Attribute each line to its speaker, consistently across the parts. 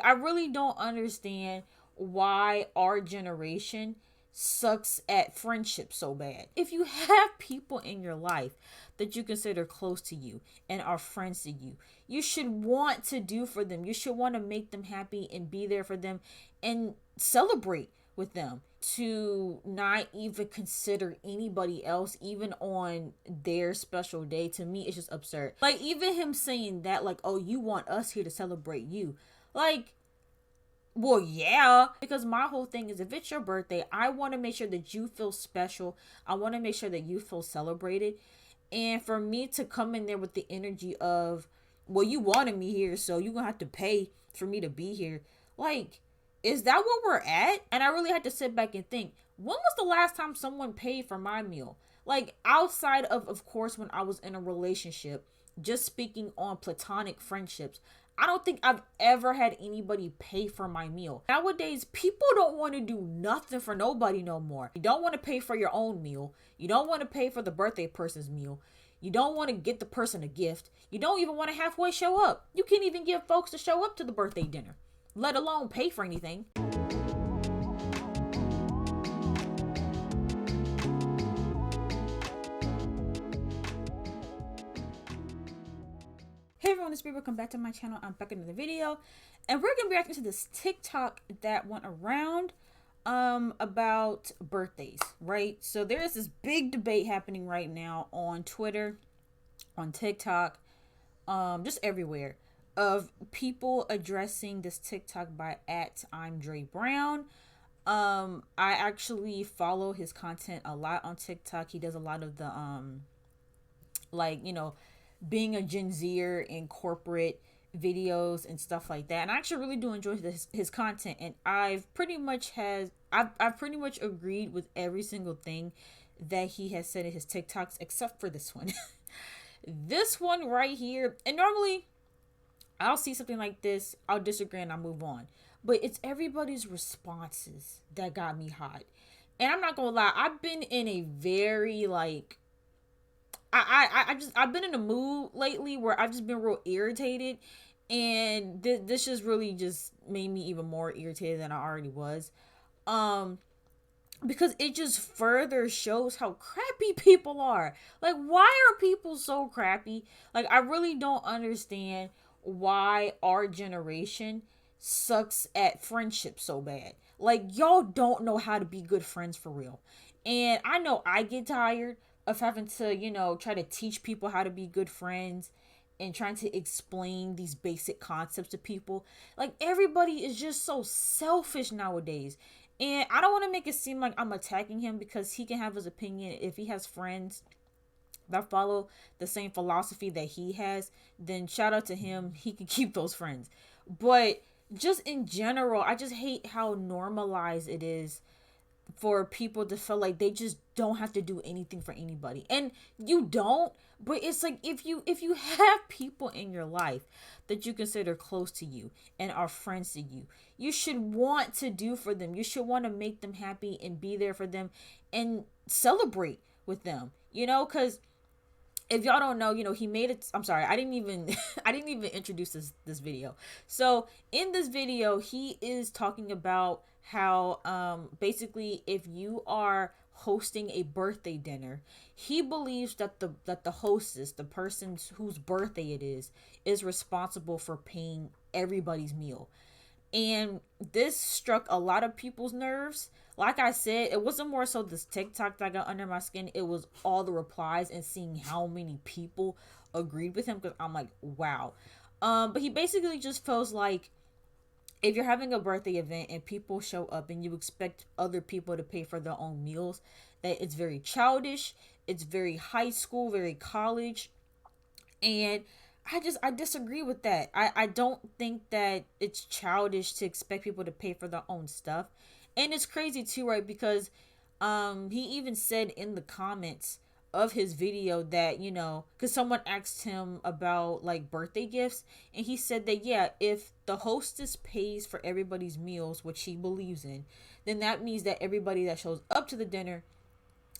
Speaker 1: I really don't understand why our generation sucks at friendship so bad. If you have people in your life that you consider close to you and are friends to you, you should want to do for them. You should want to make them happy and be there for them and celebrate with them. To not even consider anybody else even on their special day, to me it's just absurd. Like, even him saying that, like, oh, you want us here to celebrate you. Like, well, yeah, because my whole thing is, if it's your birthday, I want to make sure that you feel special. I want to make sure that you feel celebrated. And for me to come in there with the energy of, well, you wanted me here, so you're going to have to pay for me to be here. Like, is that what we're at? And I really had to sit back and think, when was the last time someone paid for my meal? Like, outside of course, when I was in a relationship, just speaking on platonic friendships, I don't think I've ever had anybody pay for my meal. Nowadays, people don't want to do nothing for nobody no more. You don't want to pay for your own meal. You don't want to pay for the birthday person's meal. You don't want to get the person a gift. You don't even want to halfway show up. You can't even get folks to show up to the birthday dinner, let alone pay for anything. Hey everyone, it's Brie. Welcome back to my channel. I'm back into the video, and we're gonna be reacting to this TikTok that went around about birthdays, right? So there is this big debate happening right now on Twitter, on TikTok, just everywhere, of people addressing this TikTok by at I'm Dre Brown. I actually follow his content a lot on TikTok. He does a lot of the like, being a Gen Zer in corporate videos and stuff like that. And I actually really do enjoy his content. And I've pretty much agreed with every single thing that he has said in his TikToks, except for this one. This one right here. And normally I'll see something like this, I'll disagree and I'll move on. But it's everybody's responses that got me hot. And I'm not gonna lie, I've been in a very like I've been in a mood lately where I've just been real irritated, and this just really just made me even more irritated than I already was. Um, because it just further shows how crappy people are. Like, why are people so crappy? Like, I really don't understand why our generation sucks at friendship so bad. Like, y'all don't know how to be good friends for real. And I know I get tired of having to, try to teach people how to be good friends and trying to explain these basic concepts to people. Like, everybody is just so selfish nowadays. And I don't want to make it seem like I'm attacking him, because he can have his opinion. If he has friends that follow the same philosophy that he has, then shout out to him. He can keep those friends. But just in general, I just hate how normalized it is for people to feel like they just don't have to do anything for anybody. And you don't, but it's like, if you have people in your life that you consider close to you and are friends to you, you should want to do for them. You should want to make them happy and be there for them and celebrate with them, because if y'all don't know, he made it. I'm sorry, I didn't even I didn't even introduce this video. So in this video, he is talking about how basically, if you are hosting a birthday dinner, he believes that the hostess, the person whose birthday it is responsible for paying everybody's meal. And this struck a lot of people's nerves. Like I said, it wasn't more so this TikTok that got under my skin. It was all the replies and seeing how many people agreed with him, because I'm like, wow. But he basically just feels like, if you're having a birthday event and people show up and you expect other people to pay for their own meals, that it's very childish, it's very high school, very college. And I disagree with that. I don't think that it's childish to expect people to pay for their own stuff. And it's crazy too, right? Because he even said in the comments of his video that, because someone asked him about like birthday gifts, and he said that, yeah, if the hostess pays for everybody's meals, which he believes in, then that means that everybody that shows up to the dinner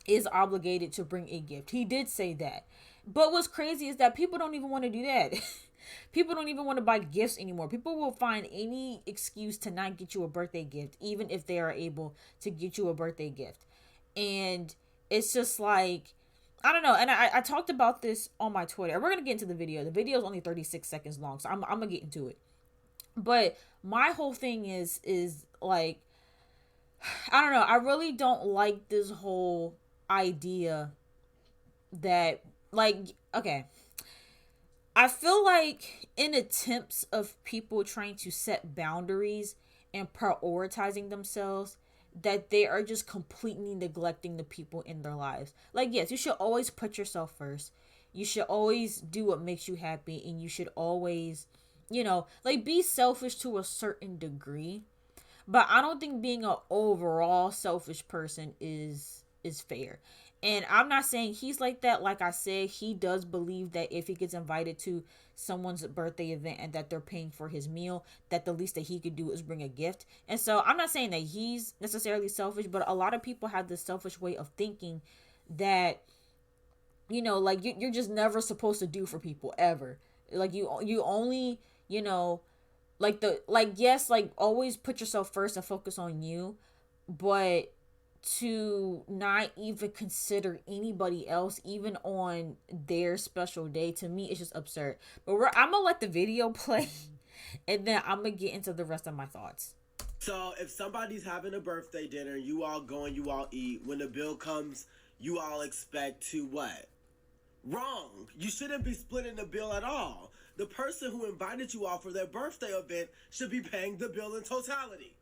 Speaker 1: is obligated to bring a gift. He did say that. But what's crazy is that people don't even want to do that. People don't even want to buy gifts anymore. People will find any excuse to not get you a birthday gift, even if they are able to get you a birthday gift. And it's just like, I don't know. And I talked about this on my Twitter. We're going to get into the video. The video is only 36 seconds long, so I'm going to get into it. But my whole thing is like, I don't know. I really don't like this whole idea that, like, okay, I feel like in attempts of people trying to set boundaries and prioritizing themselves, that they are just completely neglecting the people in their lives. Like, yes, you should always put yourself first. You should always do what makes you happy, and you should always, like, be selfish to a certain degree. But I don't think being an overall selfish person is fair. And I'm not saying he's like that. Like I said, he does believe that if he gets invited to someone's birthday event and that they're paying for his meal, that the least that he could do is bring a gift. And so I'm not saying that he's necessarily selfish, but a lot of people have this selfish way of thinking that, like, you're just never supposed to do for people ever. Like, you only, like, yes, like, always put yourself first and focus on you, but to not even consider anybody else even on their special day, to me, it's just absurd. But I'm gonna let the video play and then I'm gonna get into the rest of my thoughts.
Speaker 2: So if somebody's having a birthday dinner, you all go and you all eat. When the bill comes, you all expect to what? Wrong. You shouldn't be splitting the bill at all. The person who invited you all for their birthday event should be paying the bill in totality.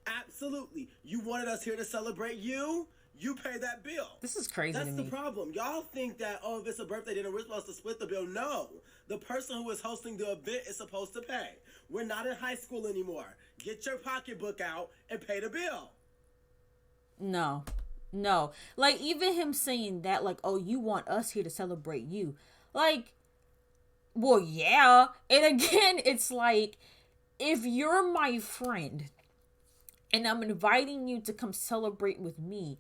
Speaker 2: Absolutely. You wanted us here to celebrate you. You pay that bill.
Speaker 1: This is crazy.
Speaker 2: That's the problem. Y'all think that, oh, if it's a birthday dinner, we're supposed to split the bill. No. The person who is hosting the event is supposed to pay. We're not in high school anymore. Get your pocketbook out and pay the bill.
Speaker 1: No. No. Like, even him saying that, like, oh, you want us here to celebrate you. Like, well, yeah. And again, it's like, if you're my friend and I'm inviting you to come celebrate with me,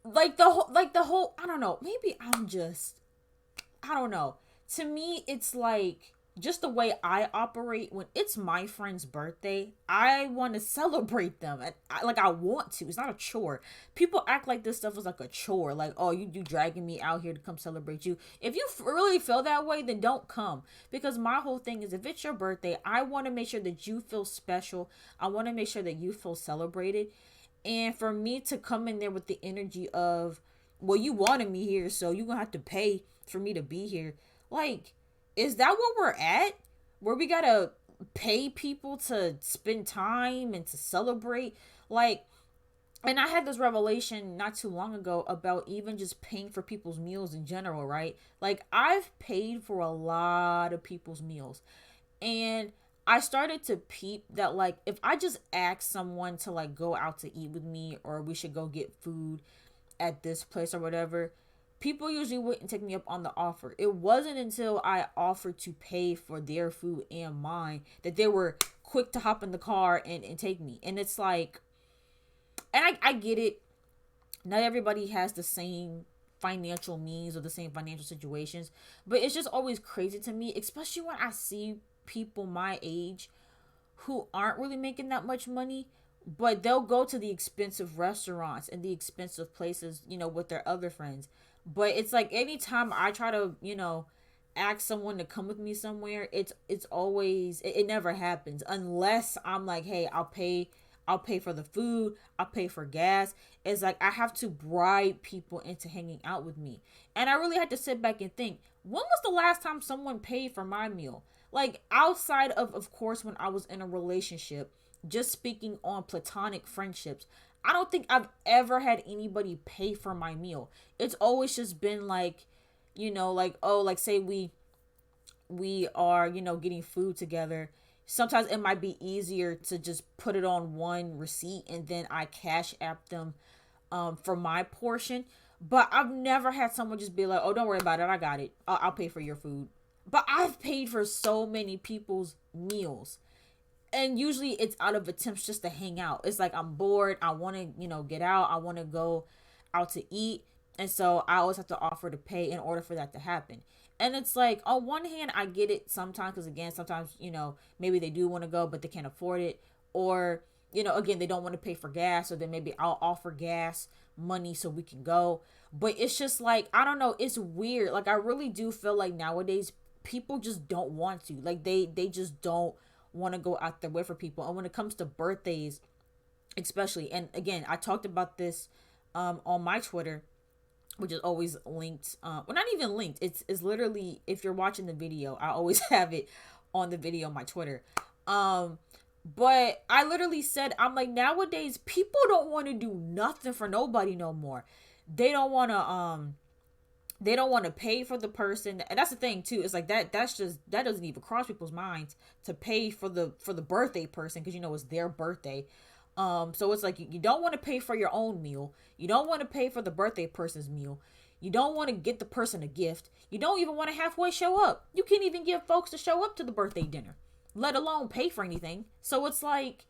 Speaker 1: like the whole, I don't know, maybe I don't know. To me, it's like, just the way I operate, when it's my friend's birthday, I want to celebrate them. I want to. It's not a chore. People act like this stuff is like a chore. Like, oh, you dragging me out here to come celebrate you. If you really feel that way, then don't come. Because my whole thing is, if it's your birthday, I want to make sure that you feel special. I want to make sure that you feel celebrated. And for me to come in there with the energy of, well, you wanted me here, so you're going to have to pay for me to be here. Like, is that what we're at? Where we gotta pay people to spend time and to celebrate? Like, and I had this revelation not too long ago about even just paying for people's meals in general, right? Like, I've paid for a lot of people's meals. And I started to peep that, like, if I just ask someone to, like, go out to eat with me, or we should go get food at this place or whatever, people usually wouldn't take me up on the offer. It wasn't until I offered to pay for their food and mine that they were quick to hop in the car and take me. And it's like, and I get it. Not everybody has the same financial means or the same financial situations. But it's just always crazy to me, especially when I see people my age who aren't really making that much money, but they'll go to the expensive restaurants and the expensive places, with their other friends. But it's like, anytime I try to, ask someone to come with me somewhere, it's always, it never happens unless I'm like, hey, I'll pay for the food, I'll pay for gas. It's like I have to bribe people into hanging out with me. And I really had to sit back and think, when was the last time someone paid for my meal? Like, outside of course, when I was in a relationship, just speaking on platonic friendships, I don't think I've ever had anybody pay for my meal. It's always just been like, like, oh, like, say we are, getting food together. Sometimes it might be easier to just put it on one receipt and then I cash app them for my portion. But I've never had someone just be like, oh, don't worry about it, I got it, I'll pay for your food. But I've paid for so many people's meals. And usually it's out of attempts just to hang out. It's like, I'm bored, I want to, get out, I want to go out to eat. And so I always have to offer to pay in order for that to happen. And it's like, on one hand, I get it sometimes, because again, sometimes, maybe they do want to go, but they can't afford it. Or, again, they don't want to pay for gas. So then maybe I'll offer gas money so we can go. But it's just like, I don't know. It's weird. Like, I really do feel like nowadays people just don't want to. Like, they just don't want to go out their way for people. And when it comes to birthdays, especially, and again, I talked about this on my Twitter, which is always linked. Well, not even linked. It's literally, if you're watching the video, I always have it on the video on my Twitter. But I literally said, I'm like, nowadays people don't want to do nothing for nobody no more. They don't want to they don't want to pay for the person, and that's the thing too. It's like that doesn't even cross people's minds to pay for the birthday person, because it's their birthday. So it's like, you don't want to pay for your own meal. You don't want to pay for the birthday person's meal. You don't want to get the person a gift. You don't even want to halfway show up. You can't even get folks to show up to the birthday dinner, let alone pay for anything. So it's like,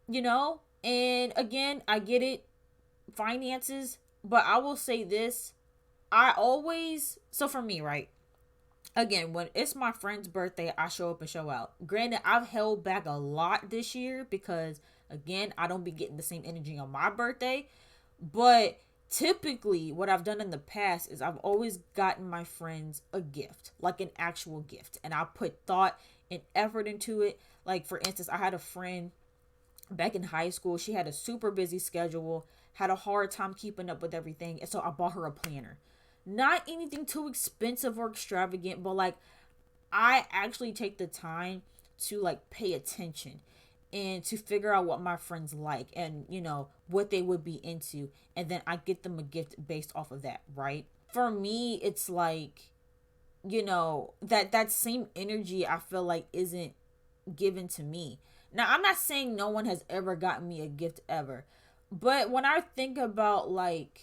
Speaker 1: and again, I get it, finances, but I will say this. So for me, right? Again, when it's my friend's birthday, I show up and show out. Granted, I've held back a lot this year because, again, I don't be getting the same energy on my birthday. But typically, what I've done in the past is I've always gotten my friends a gift, like an actual gift. And I put thought and effort into it. Like, for instance, I had a friend back in high school. She had a super busy schedule, had a hard time keeping up with everything. And so I bought her a planner. Not anything too expensive or extravagant, but like, I actually take the time to like pay attention and to figure out what my friends like, and what they would be into, and then I get them a gift based off of that, right? For me, it's like, that same energy I feel like isn't given to me. Now, I'm not saying no one has ever gotten me a gift ever, but when I think about, like,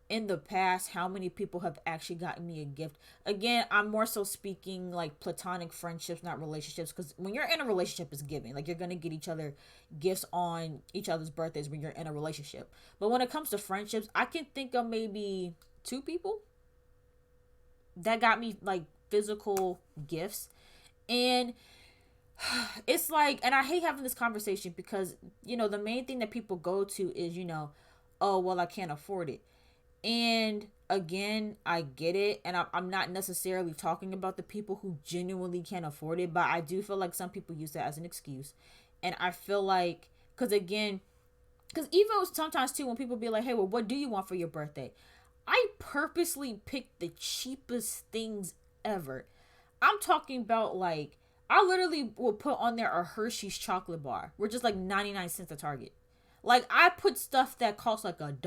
Speaker 1: in the past, how many people have actually gotten me a gift? Again, I'm more so speaking like platonic friendships, not relationships, because when you're in a relationship, it's giving. Like, you're gonna get each other gifts on each other's birthdays when you're in a relationship. But when it comes to friendships, I can think of maybe two people that got me like physical gifts. And it's like, and I hate having this conversation because the main thing that people go to is, oh well, I can't afford it. And again, I get it. And I'm not necessarily talking about the people who genuinely can't afford it, but I do feel like some people use that as an excuse. And I feel like, because even sometimes too, when people be like, hey, well, what do you want for your birthday? I purposely pick the cheapest things ever. I'm talking about, like, I literally will put on there a Hershey's chocolate bar, which is like 99 cents at Target. Like, I put stuff that costs like $1,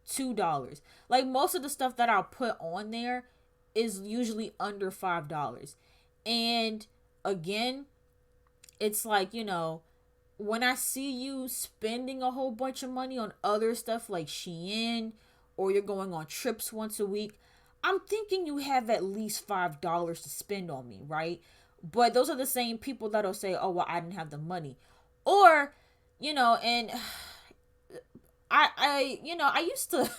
Speaker 1: $2. Like, most of the stuff that I'll put on there is usually under $5. And again, it's like, when I see you spending a whole bunch of money on other stuff like Shein, or you're going on trips once a week, I'm thinking you have at least $5 to spend on me, right? But those are the same people that'll say, oh, well, I didn't have the money. Or, and I used to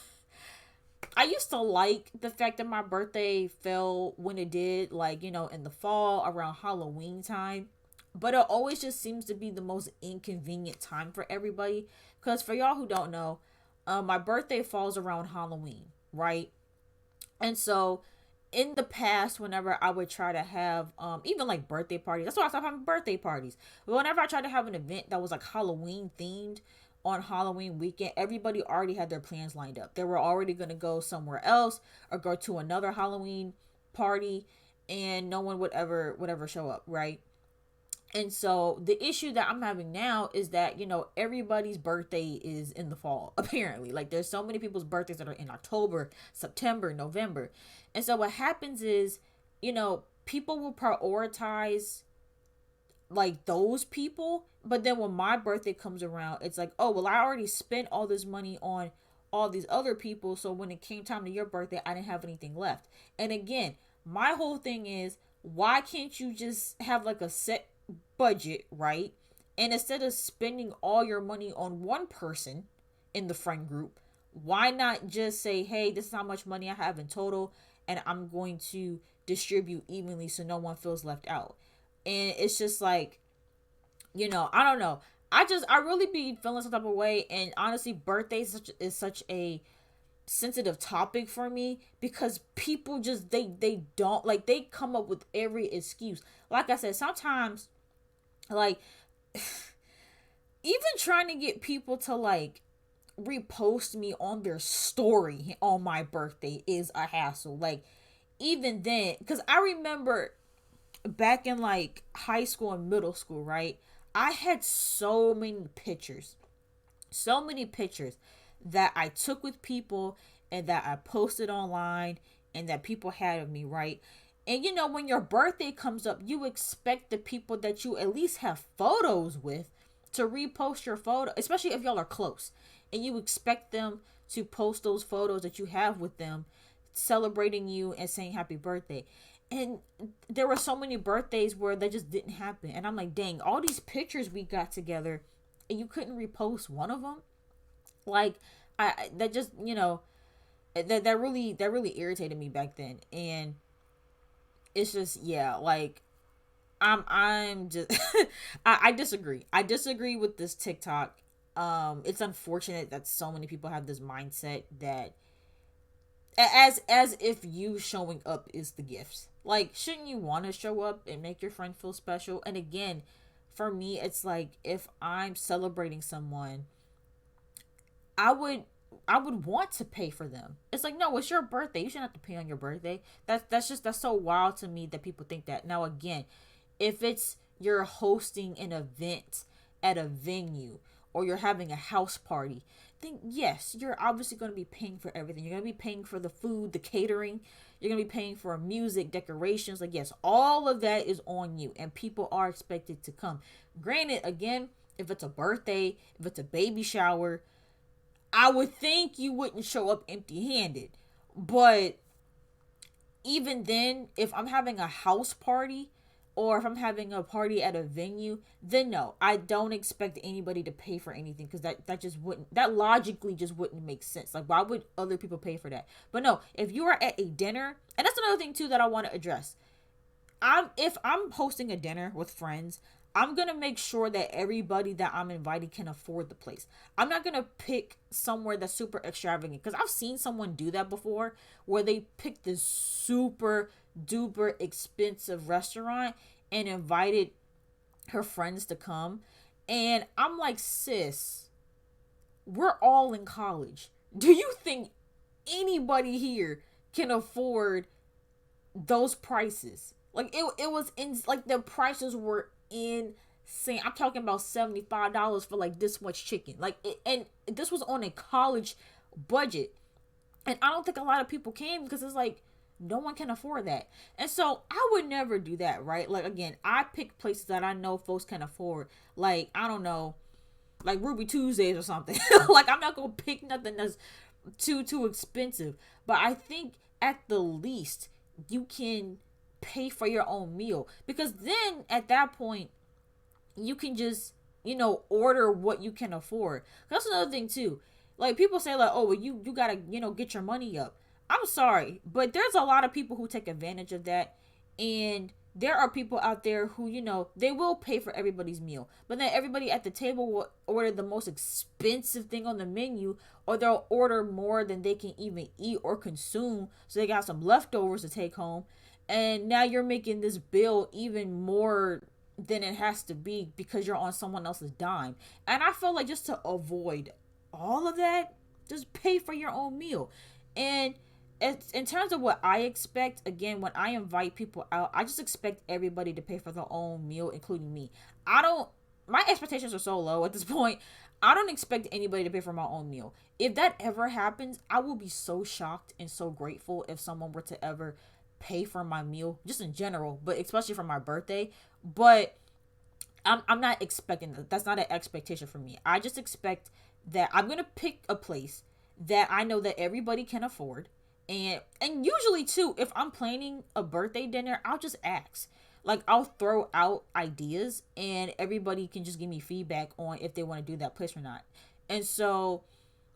Speaker 1: like the fact that my birthday fell when it did, like, in the fall around Halloween time. But it always just seems to be the most inconvenient time for everybody. Because for y'all who don't know, my birthday falls around Halloween, right? And so in the past, whenever I would try to have even like birthday parties, that's why I stopped having birthday parties. But whenever I tried to have an event that was like Halloween themed on Halloween weekend, everybody already had their plans lined up. They were already going to go somewhere else or go to another Halloween party, and no one would ever show up, right? And so the issue that I'm having now is that, everybody's birthday is in the fall, apparently. Like, there's so many people's birthdays that are in October, September, November. And so what happens is, people will prioritize like those people. But then when my birthday comes around, it's like, oh, well, I already spent all this money on all these other people. So when it came time to your birthday, I didn't have anything left. And again, my whole thing is, why can't you just have like a set budget, right? And instead of spending all your money on one person in the friend group, why not just say, hey, this is how much money I have in total, and I'm going to distribute evenly so no one feels left out. And it's just like, I don't know. I really be feeling some type of way, and honestly, birthdays is such a sensitive topic for me because people just they don't like they come up with every excuse. Like I said, sometimes like even trying to get people to like repost me on their story on my birthday is a hassle. Like even then, because I remember back in like high school and middle school, right? I had so many pictures that I took with people and that I posted online and that people had of me, right? And when your birthday comes up, you expect the people that you at least have photos with to repost your photo, especially if y'all are close. And you expect them to post those photos that you have with them celebrating you and saying happy birthday. And there were so many birthdays where that just didn't happen. And I'm like, dang, all these pictures we got together and you couldn't repost one of them. Like I that just that really irritated me back then. And it's just, yeah, like I'm just I disagree. I disagree with this TikTok. It's unfortunate that so many people have this mindset that as if you showing up is the gift. Like, shouldn't you want to show up and make your friend feel special? And again, for me, it's like if I'm celebrating someone, I would I would want to pay for them. It's like, no, it's your birthday. You shouldn't have to pay on your birthday. That's so wild to me that people think that. Now again, if it's you're hosting an event at a venue or you're having a house party, then yes, you're obviously going to be paying for everything. You're going to be paying for the food, the catering. You're going to be paying for music, decorations. Like, yes, all of that is on you, and people are expected to come. Granted, again, if it's a birthday, if it's a baby shower, I would think you wouldn't show up empty handed. But even then, if I'm having a house party or if I'm having a party at a venue, then no, I don't expect anybody to pay for anything because that just wouldn't, that logically just wouldn't make sense. Like, why would other people pay for that? But no, if you are at a dinner, and that's another thing too that I want to address. If I'm hosting a dinner with friends, I'm gonna make sure that everybody that I'm inviting can afford the place. I'm not gonna pick somewhere that's super extravagant because I've seen someone do that before, where they picked this super duper expensive restaurant and invited her friends to come, and I'm like, sis, we're all in college. Do you think anybody here can afford those prices? Like it was in like the prices were insane. I'm talking about $75 for like this much chicken. Like and this was on a college budget. And I don't think a lot of people came because it's like no one can afford that. And so I would never do that, right? Like again, I pick places that I know folks can afford. Like, I don't know, like Ruby Tuesdays or something. Like, I'm not gonna pick nothing that's too expensive. But I think at the least you can pay for your own meal, because then at that point you can just order what you can afford. That's another thing too. Like, people say like, oh well, you gotta get your money up. I'm sorry, but there's a lot of people who take advantage of that. And there are people out there who they will pay for everybody's meal, but then everybody at the table will order the most expensive thing on the menu, or they'll order more than they can even eat or consume, so they got some leftovers to take home. And now you're making this bill even more than it has to be because you're on someone else's dime. And I feel like, just to avoid all of that, just pay for your own meal. And it's, in terms of what I expect, again, when I invite people out, I just expect everybody to pay for their own meal, including me. I don't, my expectations are so low at this point. I don't expect anybody to pay for my own meal. If that ever happens, I will be so shocked and so grateful if someone were to ever pay for my meal, just in general, but especially for my birthday. But I'm not expecting that. That's not an expectation for me. I just expect that I'm gonna pick a place that I know that everybody can afford. And usually too, if I'm planning a birthday dinner, I'll just ask. Like, I'll throw out ideas and everybody can just give me feedback on if they want to do that place or not. And so,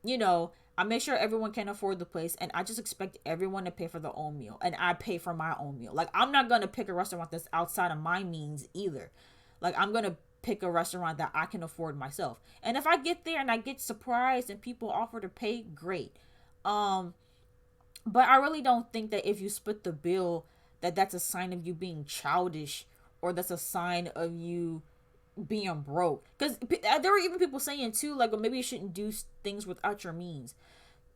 Speaker 1: you know, I make sure everyone can afford the place, and I just expect everyone to pay for their own meal, and I pay for my own meal. Like, I'm not gonna pick a restaurant that's outside of my means either. Like, I'm gonna pick a restaurant that I can afford myself. And if I get there and I get surprised and people offer to pay, great. Um, but I really don't think that if you split the bill, that that's a sign of you being childish, or that's a sign of you being broke. Because there were even people saying too, like, well, maybe you shouldn't do things without your means.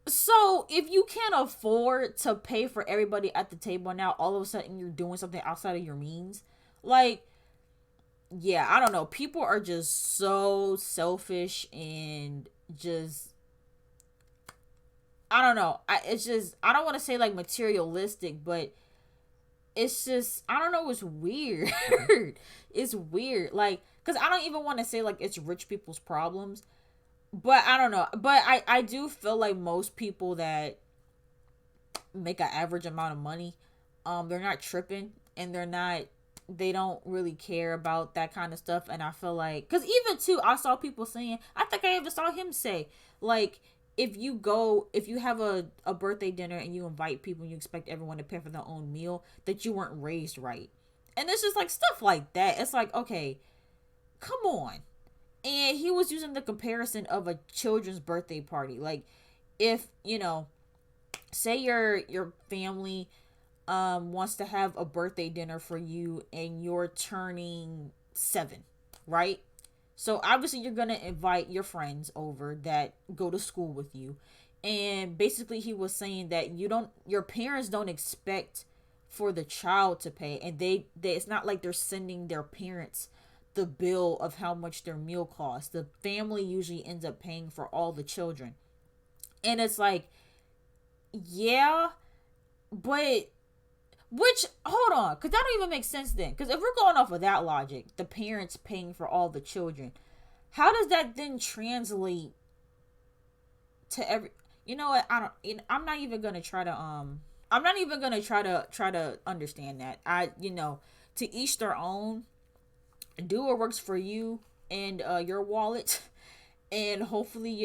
Speaker 1: So if you can't afford to pay for everybody at the table now, all of a sudden you're doing something outside of your means, like, yeah, I don't know. People are just so selfish and just, I don't know. It's just, I don't want to say like materialistic, but it's just, I don't know. It's weird. It's weird. Like, because I don't even want to say like it's rich people's problems, but I don't know. But I do feel like most people that make an average amount of money, they're not tripping, and they don't really care about that kind of stuff. And I feel like, because even too, I saw people saying, I think I even saw him say, like, if you have a birthday dinner and you invite people and you expect everyone to pay for their own meal, that you weren't raised right. And it's just like stuff like that. It's like, okay, come on. And he was using the comparison of a children's birthday party. Like, if, say your family wants to have a birthday dinner for you and you're turning 7, right? So obviously you're gonna invite your friends over that go to school with you. And basically he was saying that your parents don't expect for the child to pay, and they it's not like they're sending their parents the bill of how much their meal costs. The family usually ends up paying for all the children. And it's like, yeah, but which, hold on, because that don't even make sense then. Because if we're going off of that logic, the parents paying for all the children, how does that then translate to every? You know what? I don't. I'm not even gonna try to. I'm not even gonna try to understand that. To each their own. Do what works for you and your wallet, and hopefully,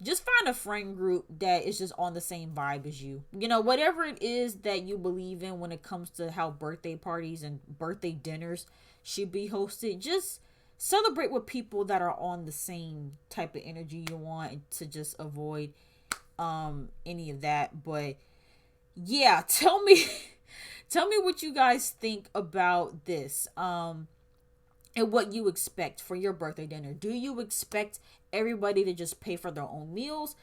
Speaker 1: just find a friend group that is just on the same vibe as you. Whatever it is that you believe in when it comes to how birthday parties and birthday dinners should be hosted, just celebrate with people that are on the same type of energy you want, to just avoid any of that. But yeah, tell me tell me what you guys think about this. And what you expect for your birthday dinner. Do you expect everybody to just pay for their own meals?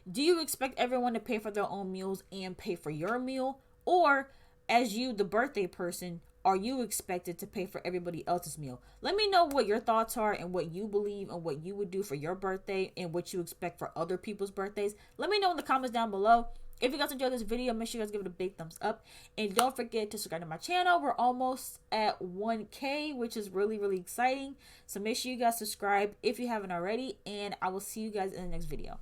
Speaker 1: Do you expect everyone to pay for their own meals and pay for your meal? Or, as you, the birthday person, are you expected to pay for everybody else's meal? Let me know what your thoughts are and what you believe and what you would do for your birthday and what you expect for other people's birthdays. Let me know in the comments down below. If you guys enjoyed this video, make sure you guys give it a big thumbs up. And don't forget to subscribe to my channel. We're almost at 1K, which is really, really exciting. So make sure you guys subscribe if you haven't already. And I will see you guys in the next video.